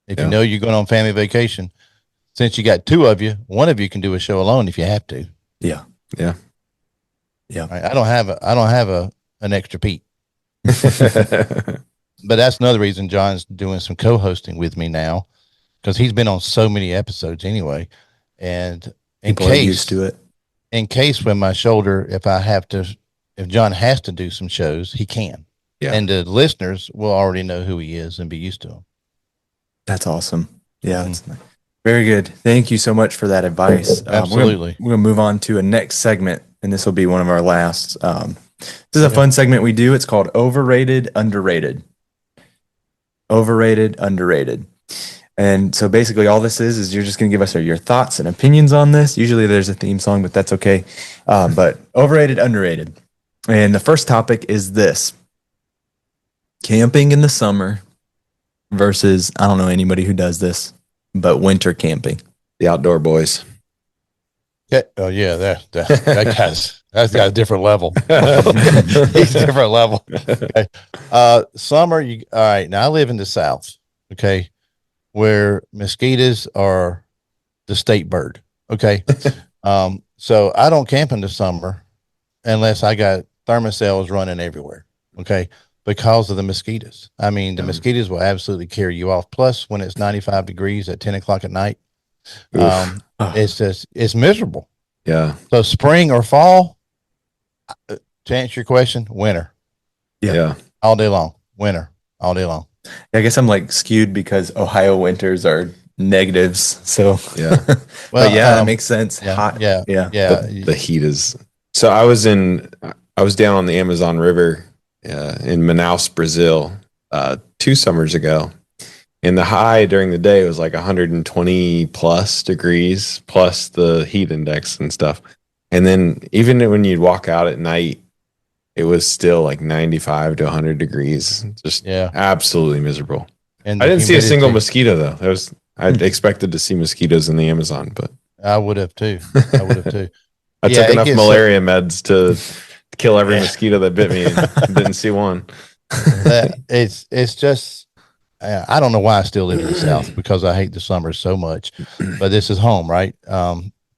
If Yeah. you know you're going on family vacation, since you got 2 of you, one of you can do a show alone if you have to. Yeah. Yeah. Right? I don't have an extra Pete. But that's another reason John's doing some co-hosting with me now, because he's been on so many episodes anyway. And People are used to it. in case when my shoulder, if John has to do some shows, he can. Yeah. And the listeners will already know who he is and be used to him. That's awesome. Yeah. That's nice. Very good. Thank you so much for that advice. Absolutely. We're going to move on to a next segment, and this will be one of our last. This is a fun segment we do. It's called Overrated, Underrated. Overrated, Underrated. And so basically all this is you're just going to give us your thoughts and opinions on this. Usually there's a theme song, but that's okay. But overrated, underrated. And the first topic is this: camping in the summer versus, I don't know anybody who does this, but winter camping. The outdoor boys. Yeah. Oh yeah. That's got a different level. He's a different level. Okay. Summer. All right. Now I live in the South. Okay. Where mosquitoes are the state bird. Okay. So I don't camp in the summer unless I got thermocells running everywhere. Okay. Because of the mosquitoes. I mean, the mosquitoes will absolutely carry you off. Plus, when it's 95 degrees at 10 o'clock at night, it's miserable. Yeah. So spring or fall, to answer your question, winter. Yeah. All day long. Winter. All day long. I guess I'm like skewed because Ohio winters are negatives. So Yeah. well, yeah, that makes sense. Yeah, Hot. yeah. The heat is. So I was down on the Amazon River in Manaus, Brazil, 2 summers ago, And the high during the day was like 120 plus degrees plus the heat index and stuff. And then even when you'd walk out at night, it was still like 95 to 100 degrees. Just absolutely miserable. And I didn't see a humidity. single mosquito though. I expected to see mosquitoes in the Amazon, but I would have too. I would have too. I Yeah, took it enough gets malaria meds to kill every mosquito that bit me and didn't see one. It's just I don't know why I still live in the South, because I hate the summer so much, but this is home, right?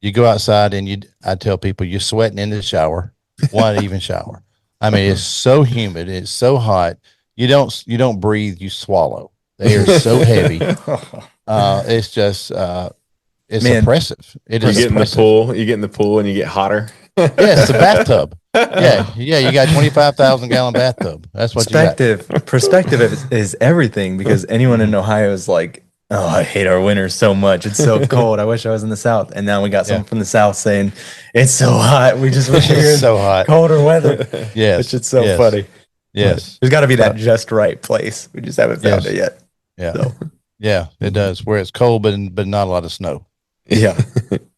You go outside and I tell people you're sweating in the shower. Why even shower? I mean, it's so humid, it's so hot. You don't breathe, you swallow. The air is so heavy. It's just it's oppressive. It is. You get in the pool and you get hotter. Yeah, it's a bathtub. Yeah. You got 25,000 gallon bathtub. That's what Perspective is everything, because anyone in Ohio is like, oh, I hate our winters so much. It's so cold. I wish I was in the South. And now we got someone from the South saying it's so hot. We just wish we were in so hot. colder weather. Yes. Which is so funny. Yes. There's got to be that just right place. We just haven't found it yet. Yeah. So. Yeah, it does, where it's cold, but not a lot of snow. Yeah.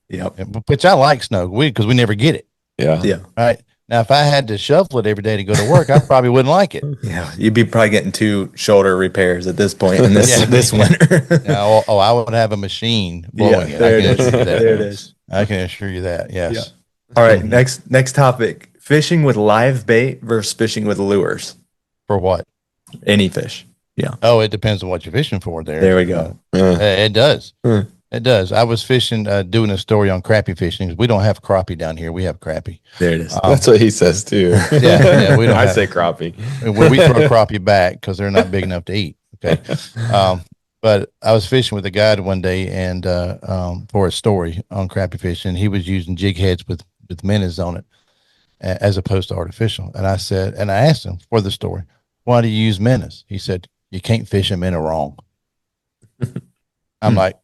Yeah. Which I like snow because we never get it. Yeah. Yeah. Right. Now, if I had to shovel it every day to go to work, I probably wouldn't like it. Yeah. You'd be probably getting 2 shoulder repairs at this point in this winter. I would have a machine blowing it. There it is. I can assure you that. Yes. Yeah. All right. Next topic: fishing with live bait versus fishing with lures. For what? Any fish. Yeah. Oh, it depends on what you're fishing for there. There we go. It does. It does. I was fishing, doing a story on crappie fishing. We don't have crappie down here. We have crappie. There it is. That's what he says too. Yeah. We don't. I say crappie. We throw crappie back because they're not big enough to eat. Okay. But I was fishing with a guide one day and for a story on crappie fishing. He was using jig heads with minnows on it as opposed to artificial. And I asked him for the story, why do you use minnows? He said, you can't fish a minnow wrong. I'm like,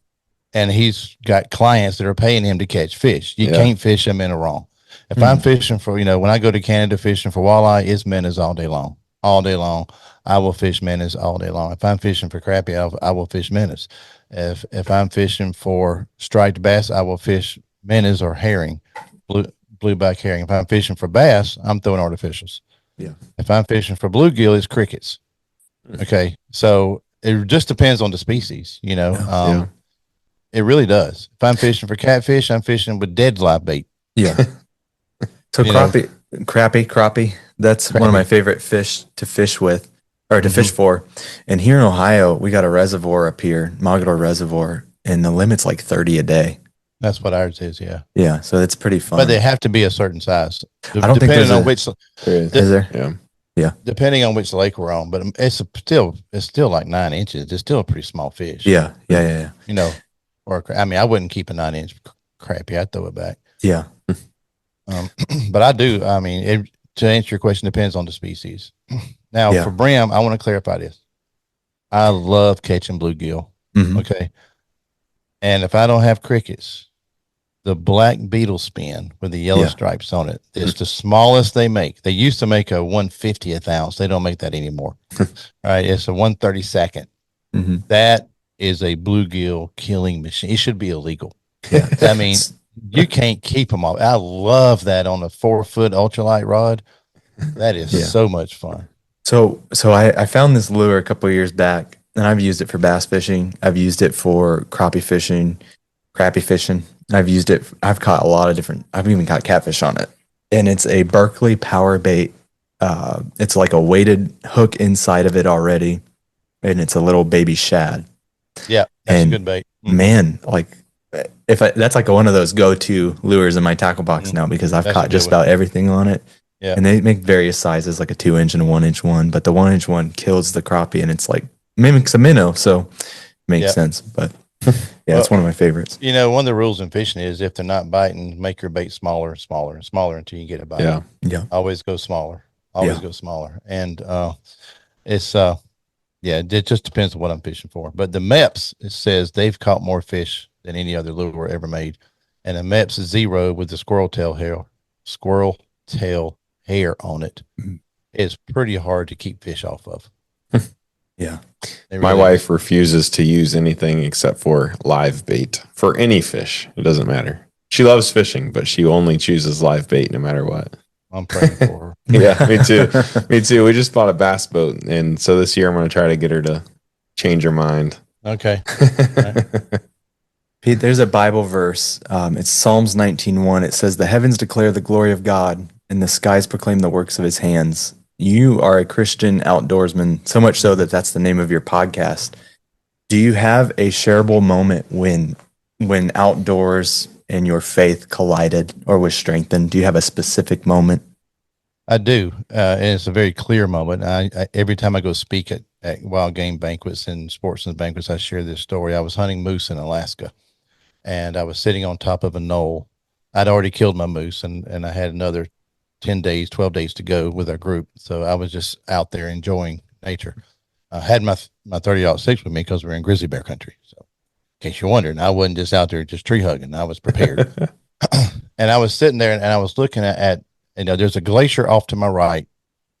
and he's got clients that are paying him to catch fish. You can't fish a minnow wrong. If I'm fishing for, when I go to Canada fishing for walleye, it's minnows all day long. All day long. I will fish minnows all day long. If I'm fishing for crappie, I will fish minnows. If I'm fishing for striped bass, I will fish minnows or herring, blueback herring. If I'm fishing for bass, I'm throwing artificials. Yeah. If I'm fishing for bluegill, it's crickets. Okay. So it just depends on the species, It really does. If I'm fishing for catfish, I'm fishing with dead live bait. Yeah. So crappie. That's one of my favorite fish to fish with, or to fish for. And here in Ohio, we got a reservoir up here, Mogador Reservoir, and the limit's like 30 a day. That's what ours is. Yeah. Yeah. So it's pretty fun. But they have to be a certain size. I don't think there's is there? Yeah. Yeah. Depending on which lake we're on, but it's still like 9 inches. It's still a pretty small fish. Yeah. I wouldn't keep a 9-inch crappie. I'd throw it back. Yeah. But I do. To answer your question, depends on the species. Now for brim, I want to clarify this. I love catching bluegill. Okay. And if I don't have crickets, the black beetle spin with the yellow stripes on it is the smallest they make. They used to make a 1/50th ounce. They don't make that anymore. Right. It's a 1/32. That is a bluegill killing machine. It should be illegal. Yeah. I mean, you can't keep them off. I love that on a 4-foot ultralight rod. That is so much fun. So I found this lure a couple of years back, and I've used it for bass fishing. I've used it for crappie fishing. I've caught a lot of different, I've even caught catfish on it. And it's a Berkeley power bait. It's like a weighted hook inside of it already. And it's a little baby shad. Yeah. That's a good bait. Man, like that's like one of those go-to lures in my tackle box now, because I've caught just about everything on it. Yeah. And they make various sizes, like a 2-inch and a 1-inch one, but the 1-inch one kills the crappie, and it's like mimics a minnow. So it makes sense. But it's one of my favorites. One of the rules in fishing is if they're not biting, make your bait smaller and smaller and smaller until you get a bite. Yeah. Always go smaller. Go smaller. And it just depends on what I'm fishing for. But the MEPS, it says they've caught more fish than any other lure ever made. And the MEPS 0 with the squirrel tail hair on it is pretty hard to keep fish off of. Yeah. My wife refuses to use anything except for live bait for any fish. It doesn't matter. She loves fishing, but she only chooses live bait no matter what. I'm praying for her. Yeah, me too. Me too. We just bought a bass boat. And so this year I'm going to try to get her to change her mind. Okay. Pete, there's a Bible verse. It's Psalms 19:1. It says, "The heavens declare the glory of God, and the skies proclaim the works of his hands." You are a Christian outdoorsman, so much so that that's the name of your podcast. Do you have a shareable moment when outdoors and your faith collided or was strengthened? Do you have a specific moment? I do. And it's a very clear moment. I every time I go speak at wild game banquets and sportsman's banquets, I share this story. I was hunting moose in Alaska, and I was sitting on top of a knoll. I'd already killed my moose, and I had another 10 days, 12 days to go with our group. So I was just out there enjoying nature. I had my 30-06 with me because we're in grizzly bear country. So in case you're wondering, I wasn't just out there just tree hugging. I was prepared. And I was sitting there and I was looking at, there's a glacier off to my right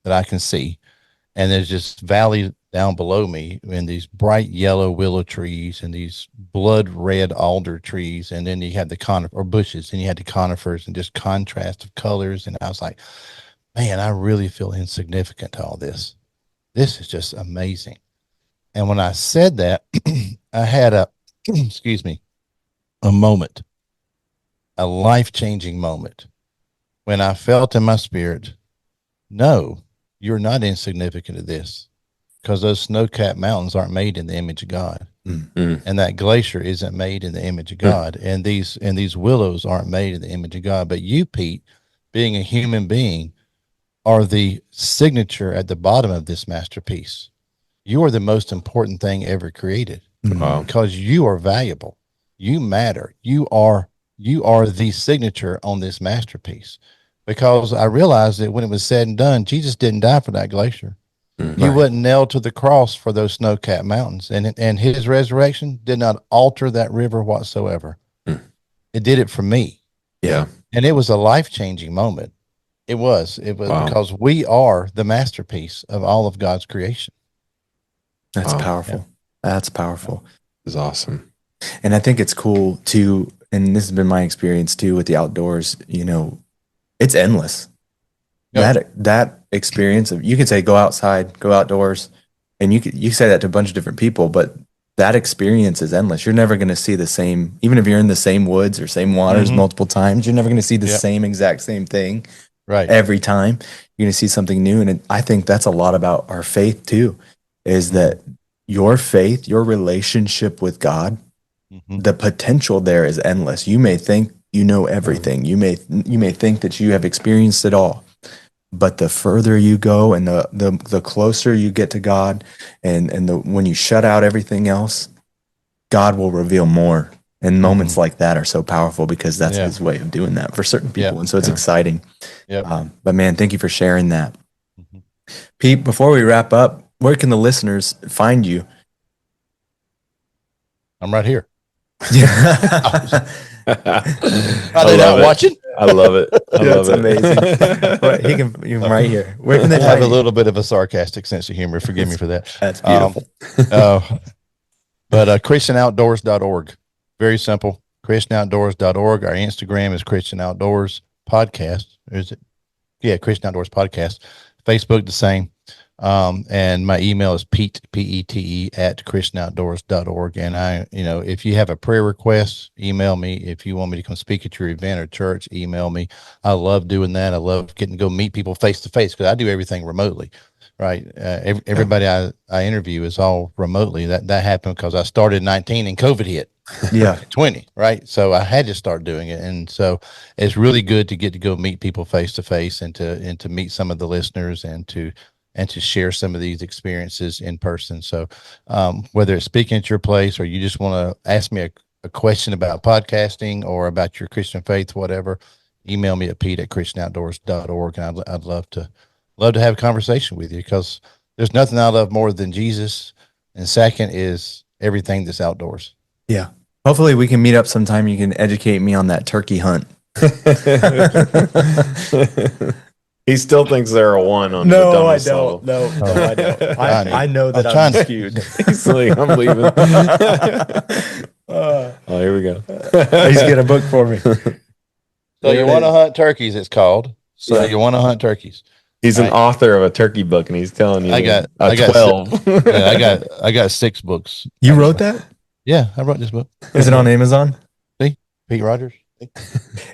that I can see. And there's this valley down below me and these bright yellow willow trees and these blood red alder trees. And then you had the bushes, and you had the conifers and just contrast of colors. And I was like, man, I really feel insignificant to all this. This is just amazing. And when I said that, I had a moment, a life-changing moment, when I felt in my spirit, no, you're not insignificant to this, because those snow-capped mountains aren't made in the image of God. Mm-hmm. And that glacier isn't made in the image of God. And these willows aren't made in the image of God. But you, Pete, being a human being, are the signature at the bottom of this masterpiece. You are the most important thing ever created. Wow. Because you are valuable. You matter. You are the signature on this masterpiece. Because I realized that when it was said and done, Jesus didn't die for that glacier. Mm-hmm. He wasn't nailed to the cross for those snow-capped mountains. And his resurrection did not alter that river whatsoever. Mm. It did it for me. Yeah. And it was a life-changing moment. It was wow. Because we are the masterpiece of all of God's creation. That's powerful. Yeah. That's powerful. It's awesome. And I think it's cool too. And this has been my experience too with the outdoors, it's endless. Yep. That experience of, you could say, go outside, go outdoors, and you say that to a bunch of different people, but that experience is endless. You're never going to see the same, even if you're in the same woods or same waters multiple times, you're never going to see the exact same thing every time. You're going to see something new. And I think that's a lot about our faith too, is that your faith, your relationship with God, the potential there is endless. You may think you know everything. You may think that you have experienced it all. But the further you go and the closer you get to God, and when you shut out everything else, God will reveal more. And moments like that are so powerful because that's his way of doing that for certain people. And so it's exciting. But man, thank you for sharing that. Pete, before we wrap up, where can the listeners find you? I'm right here. Are they not watching? I love it. I love it. Amazing. You can right here. Where can they have a little bit of a sarcastic sense of humor? Forgive me for that. That's beautiful. But ChristianOutdoors.org. Very simple. ChristianOutdoors.org. Our Instagram is Christian Outdoors Podcast. Is it? Yeah, Christian Outdoors Podcast. Facebook the same. And my email is Pete, P-E-T-E @ChristianOutdoors.org. And if you have a prayer request, email me. If you want me to come speak at your event or church, email me. I love doing that. I love getting to go meet people face to face, because I do everything remotely, right? Everybody I interview is all remotely. That happened because I started in 19 and COVID hit. 20, right? So I had to start doing it. And so it's really good to get to go meet people face to face and to meet some of the listeners and to share some of these experiences in person. So whether it's speaking at your place or you just want to ask me a question about podcasting or about your Christian faith, whatever, email me at pete@christianoutdoors.org. And I'd love to have a conversation with you, because there's nothing I love more than Jesus. And second is everything that's outdoors. Yeah. Hopefully we can meet up sometime. You can educate me on that turkey hunt. He still thinks they're a 1 on the No, I dumbest level. don't. No, I don't. I know that I'm I'm trying to- skewed. He's like, I'm leaving. Oh, here we go. He's getting a book for me. So There you it want to is. hunt turkeys, it's called. So Yeah. you want to hunt turkeys. He's an Right. author of a turkey book, and he's telling you I got 12. Yeah, I got 6 books. You wrote that? Yeah, I wrote this book. Is it on Amazon? Pete Rogers.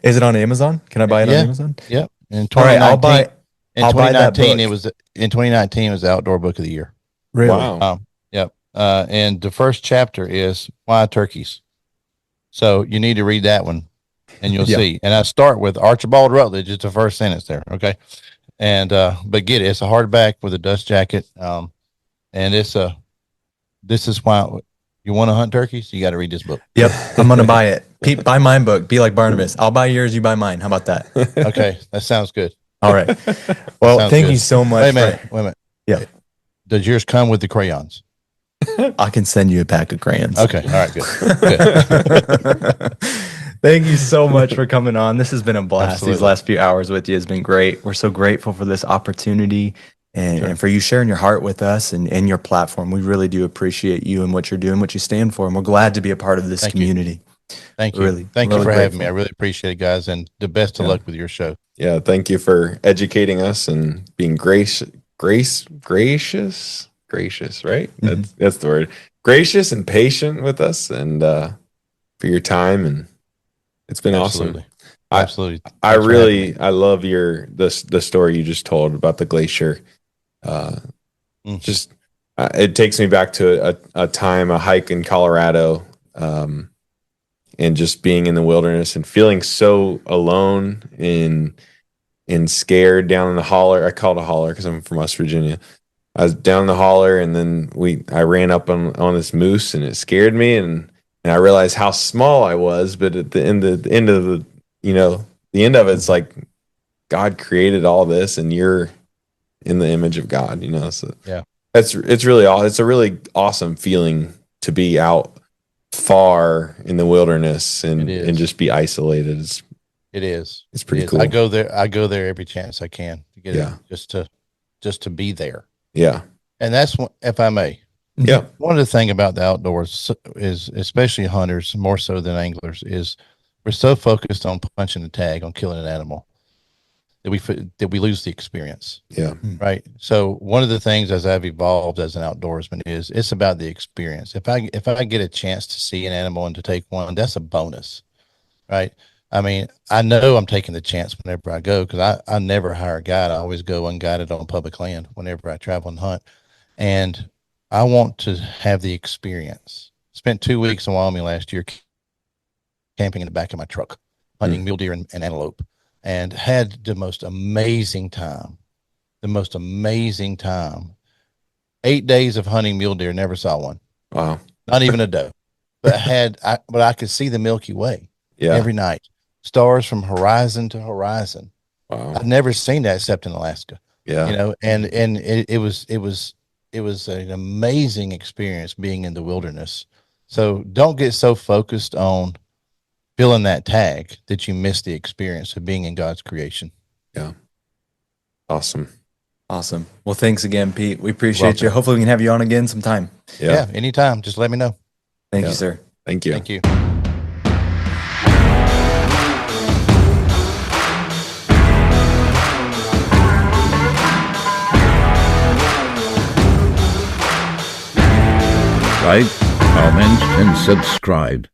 Is it on Amazon? Can I buy it Yeah. on Amazon? Yep. In All right, 2019, I'll buy that 2019 book. it was in 2019 it was the outdoor book of the year. Really? Wow. Yep. And the first chapter is why turkeys. So you need to read that one and you'll Yeah. see. And I start with Archibald Rutledge. It's the first sentence there. Okay. And, but get it. It's a hardback with a dust jacket. And this is why you want to hunt turkeys. You got to read this book. Yep. I'm going to buy it. Pete, buy my book. Be like Barnabas. I'll buy yours. You buy mine. How about that? Okay. That sounds good. All right. Well, Sounds thank good. you so much. Wait a minute. Yeah. Does yours come with the crayons? I can send you a pack of crayons. Okay. All right. Good. Thank you so much for coming on. This has been a blast. Absolutely. These last few hours with you has been great. We're so grateful for this opportunity and for you sharing your heart with us and your platform. We really do appreciate you and what you're doing, what you stand for. And we're glad to be a part of this Thank you. community. Thank you. Really, Thank you really for having me. grateful. I really appreciate it, guys. And the best of luck with your show. Yeah, thank you for educating us and being gracious, right? That's the word. Gracious and patient with us, and for your time, and it's been Absolutely. awesome. Absolutely. I Thanks for having me. I love the story you just told about the glacier. Just it takes me back to a hike in Colorado, and just being in the wilderness and feeling so alone and scared down in the holler. I call it a holler because I'm from West Virginia. I was down in the holler, and then I ran up on this moose, and it scared me, and I realized how small I was. But at the end of the end of it's like God created all this, and you're in the image of God. So Yeah. it's a really awesome feeling to be out far in the wilderness It is. and just be isolated. It is. It's pretty It is. cool. I go there every chance I can to get Yeah. it, just to be there. Yeah. And that's what, if I may, Yeah. one of the thing about the outdoors is, especially hunters, more so than anglers, is we're so focused on punching the tag, on killing an animal, that we lose the experience. Yeah. Right. So one of the things as I've evolved as an outdoorsman is it's about the experience. If I get a chance to see an animal and to take one, that's a bonus. Right. I mean, I know I'm taking the chance whenever I go, because I never hire a guide. I always go unguided on public land whenever I travel and hunt. And I want to have the experience. Spent 2 weeks in Wyoming last year camping in the back of my truck, hunting mule deer and antelope, and had the most amazing time. 8 days of hunting mule deer, never saw one, Wow. not even a doe. But I could see the Milky Way Yeah. every night, stars from horizon to horizon. Wow. I've never seen that except in Alaska. Yeah. And it was an amazing experience being in the wilderness. So don't get so focused on filling that tag that you miss the experience of being in God's creation. Yeah. Awesome. Awesome. Well, thanks again, Pete. We appreciate Welcome. you. Hopefully we can have you on again sometime. Yeah. Anytime. Just let me know. Thank Yeah. you, sir. Thank you. Thank you. Like, comment, and subscribe.